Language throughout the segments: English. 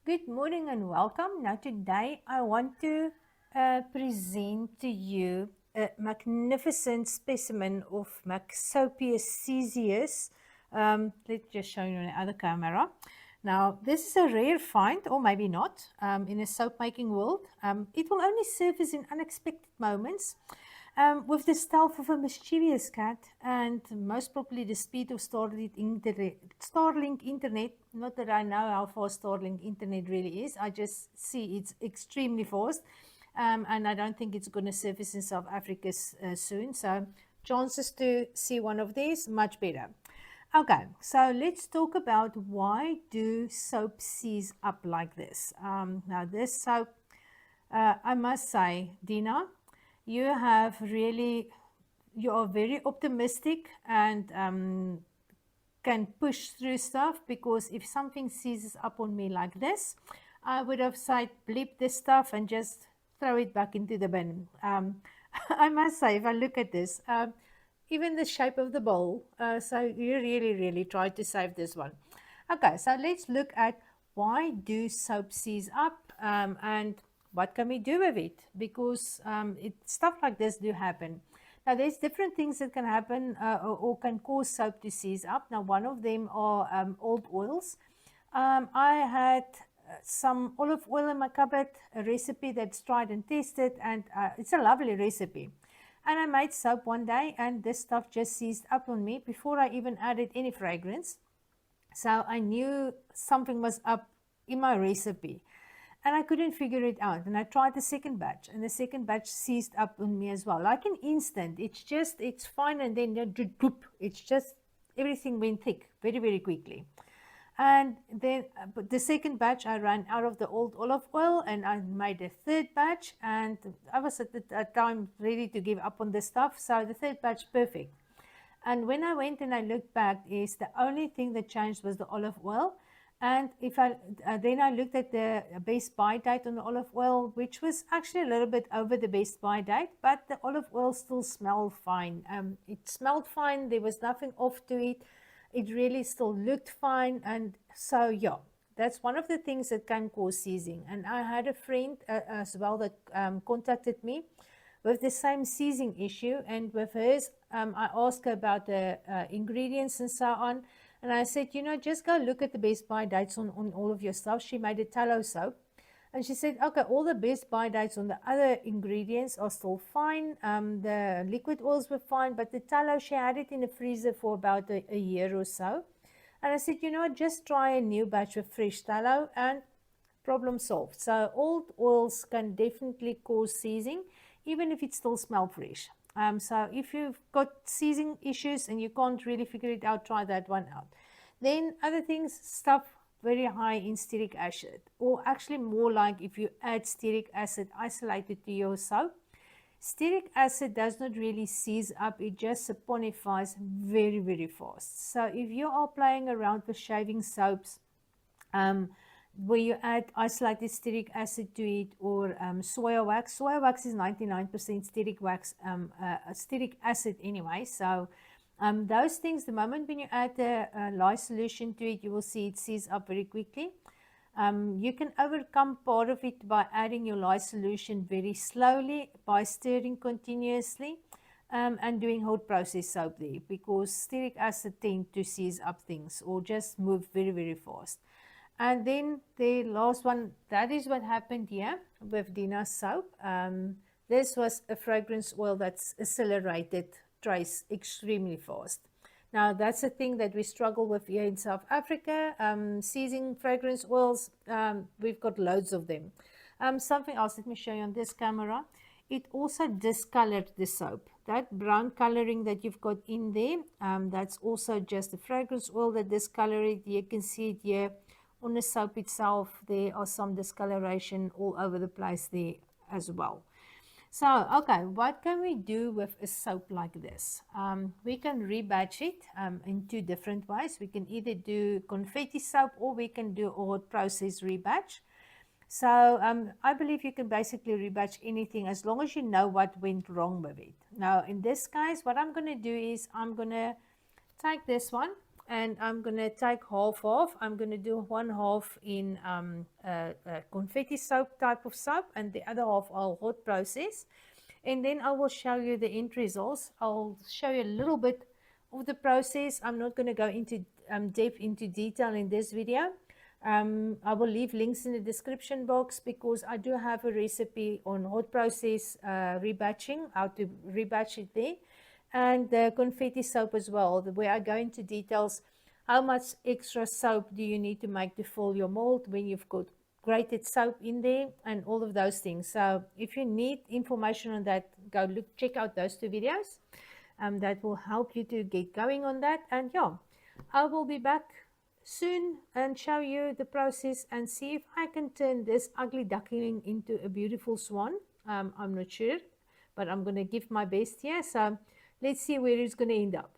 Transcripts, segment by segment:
Good morning and welcome. Now today I want to present to you a magnificent specimen of Maxopius caesius. Let's just show you on the other camera. Now this is a rare find, or maybe not, in a soap making world. It will only surface in unexpected moments. With the stealth of a mischievous cat and most probably the speed of Starlink internet, not that I know how fast Starlink internet really is, I just see it's extremely fast, and I don't think it's going to surface in South Africa soon, so chances to see one of these, much better. Okay, so let's talk about why do soap seize up like this. Now this soap, I must say, Dina, you are very optimistic and can push through stuff, because if something seizes up on me like this, I would have said bleep this stuff and just throw it back into the bin. I must say, if I look at this, even the shape of the bowl, so you really tried to save this one. Okay, so let's look at why do soap seize up, and what can we do with it, because stuff like this do happen. Now there's different things that can happen or can cause soap to seize up. Now one of them are old oils. I had some olive oil in my cupboard, a recipe that's tried and tested, and it's a lovely recipe. And I made soap one day and this stuff just seized up on me before I even added any fragrance. So I knew something was up in my recipe and I couldn't figure it out. And I tried the second batch and the second batch seized up on me as well. Like an instant, it's fine, and then it's just, everything went thick very quickly. And then but the second batch I ran out of the old olive oil and I made a third batch, and I was at the time ready to give up on this stuff. So the third batch, perfect. And when I went and I looked back, is the only thing that changed was the olive oil. And if I then I looked at the best by date on the olive oil, which was actually a little bit over the best by date, but the olive oil still smelled fine. It smelled fine. There was nothing off to it. It really still looked fine. And so yeah, that's one of the things that can cause seizing. And I had a friend as well that contacted me with the same seizing issue, and with hers, I asked her about the ingredients and so on, and I said, just go look at the best by dates on all of your stuff. She made a tallow soap, and she said, okay, all the best by dates on the other ingredients are still fine. The liquid oils were fine, but the tallow, she had it in the freezer for about a year or so. And I said, just try a new batch of fresh tallow, and problem solved. So old oils can definitely cause seizing, even if it still smells fresh. So if you've got seizing issues and you can't really figure it out, try that one out. Then other things, stuff very high in stearic acid, or actually more like if you add stearic acid isolated to your soap. Stearic acid does not really seize up, it just saponifies very fast. So if you are playing around with shaving soaps, where you add isolated stearic acid to it, or soya wax. Soya wax is 99% stearic acid anyway. So those things, the moment when you add the lye solution to it, you will see it seize up very quickly. You can overcome part of it by adding your lye solution very slowly, by stirring continuously, and doing hot process soap there, because stearic acid tends to seize up things or just move very fast. And then the last one, that is what happened here with Dina's soap. This was a fragrance oil that's accelerated trace extremely fast. Now that's a thing that we struggle with here in South Africa. Seizing fragrance oils, we've got loads of them. Something else, let me show you on this camera. It also discolored the soap. That brown coloring that you've got in there, that's also just the fragrance oil that discolored it. You can see it here. On the soap itself, there are some discoloration all over the place there as well. So, okay, what can we do with a soap like this? We can rebatch it in two different ways. We can either do confetti soap, or we can do a hot process rebatch. So I believe you can basically rebatch anything as long as you know what went wrong with it. Now, in this case, what I'm going to do is I'm going to take this one, and I'm going to take half off. I'm going to do one half in confetti soap type of soap, and the other half I'll hot process. And then I will show you the end results. I'll show you a little bit of the process. I'm not going to go into depth into detail in this video. I will leave links in the description box because I do have a recipe on hot process rebatching, how to rebatch it there, and the confetti soap as well, where I go into details. How much extra soap do you need to make to fill your mold when you've got grated soap in there and all of those things. So if you need information on that, go look, check out those two videos. That will help you to get going on that. And yeah, I will be back soon and show you the process and see if I can turn this ugly duckling into a beautiful swan. I'm not sure, but I'm going to give my best here. So let's see where it's going to end up.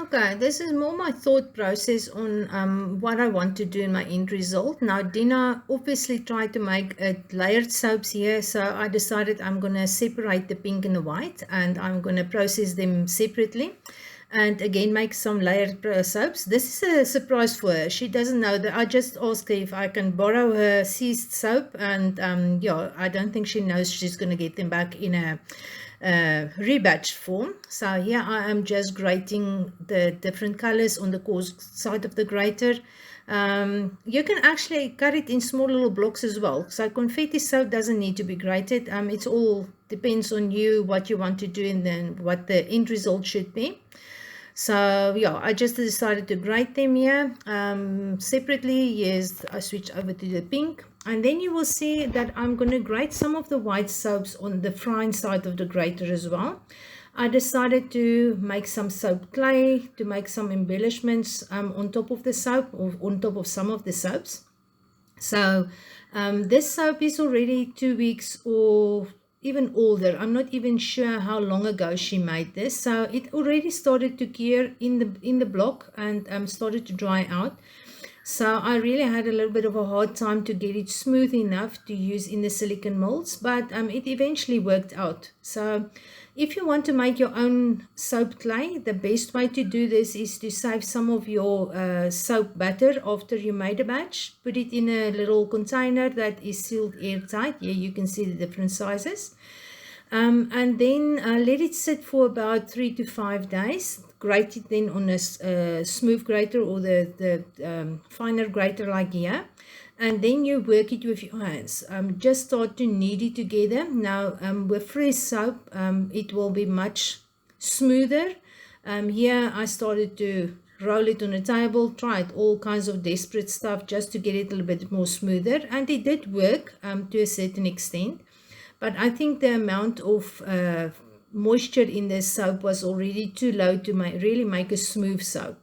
Okay, this is more my thought process on what I want to do in my end result. Now, Dina obviously tried to make layered soaps here, so I decided I'm going to separate the pink and the white, and I'm going to process them separately. And again, make some layered soaps. This is a surprise for her. She doesn't know that. I just asked her if I can borrow her seized soap, and yeah, I don't think she knows she's going to get them back in a rebatch form. So here I am just grating the different colors on the coarse side of the grater. You can actually cut it in small little blocks as well. So confetti soap doesn't need to be grated. It's all depends on you, what you want to do, and then what the end result should be. So yeah, I just decided to grate them here separately. Yes, I switch over to the pink, and then you will see that I'm going to grate some of the white soaps on the frying side of the grater as well. I decided to make some soap clay to make some embellishments on top of the soap, or on top of some of the soaps. So this soap is already 2 weeks or even older. I'm not even sure how long ago she made this. So it already started to cure in the block and started to dry out. So I really had a little bit of a hard time to get it smooth enough to use in the silicone molds, but it eventually worked out. So if you want to make your own soap clay, the best way to do this is to save some of your soap batter after you made a batch. Put it in a little container that is sealed airtight. Here you can see the different sizes. And then let it sit for about 3 to 5 days. Grate it then on a smooth grater or the finer grater like here. And then you work it with your hands. Just start to knead it together. Now with fresh soap, it will be much smoother. Here I started to roll it on a table, tried all kinds of desperate stuff just to get it a little bit more smoother. And it did work to a certain extent. But I think the amount of moisture in the soap was already too low to really make a smooth soap.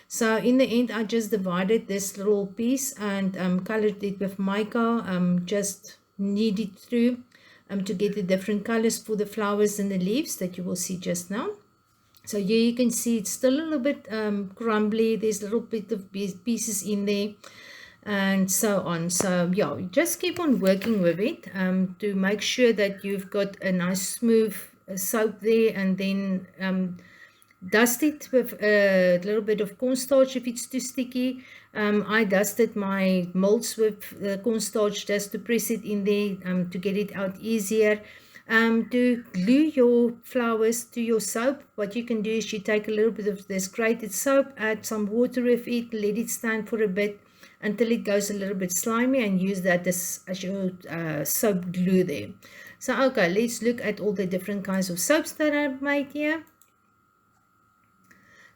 So in the end, I just divided this little piece and colored it with mica, just knead it through to get the different colors for the flowers and the leaves that you will see just now. So here you can see it's still a little bit crumbly. There's a little bit of pieces in there, and so on. So yeah, just keep on working with it to make sure that you've got a nice smooth soap there, and then dust it with a little bit of cornstarch if it's too sticky. I dusted my molds with cornstarch just to press it in there to get it out easier. To glue your flowers to your soap, what you can do is you take a little bit of this grated soap, add some water with it, let it stand for a bit until it goes a little bit slimy, and use that as your soap glue there. So okay, let's look at all the different kinds of soaps that I've made here.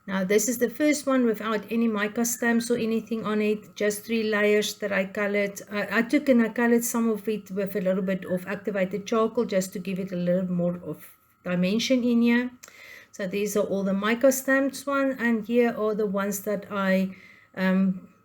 Now this is the first one without any mica stamps or anything on it, just 3 layers that I colored. I took and I colored some of it with a little bit of activated charcoal just to give it a little more of dimension in here. So these are all the mica stamps one, and here are the ones that I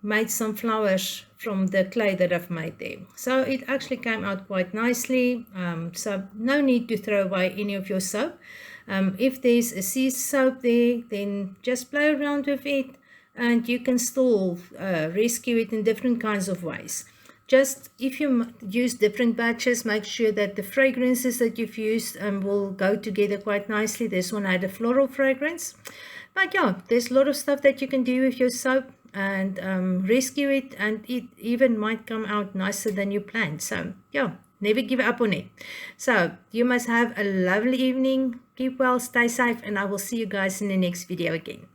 made some flowers from the clay that I've made there. So it actually came out quite nicely. So no need to throw away any of your soap. If there's a seized soap there, then just play around with it, and you can still rescue it in different kinds of ways. Just if you use different batches, make sure that the fragrances that you've used will go together quite nicely. This one had a floral fragrance. But yeah, there's a lot of stuff that you can do with your soap and rescue it, and it even might come out nicer than you planned. So yeah, never give up on it. So you must have a lovely evening. Keep well, stay safe, and I will see you guys in the next video again.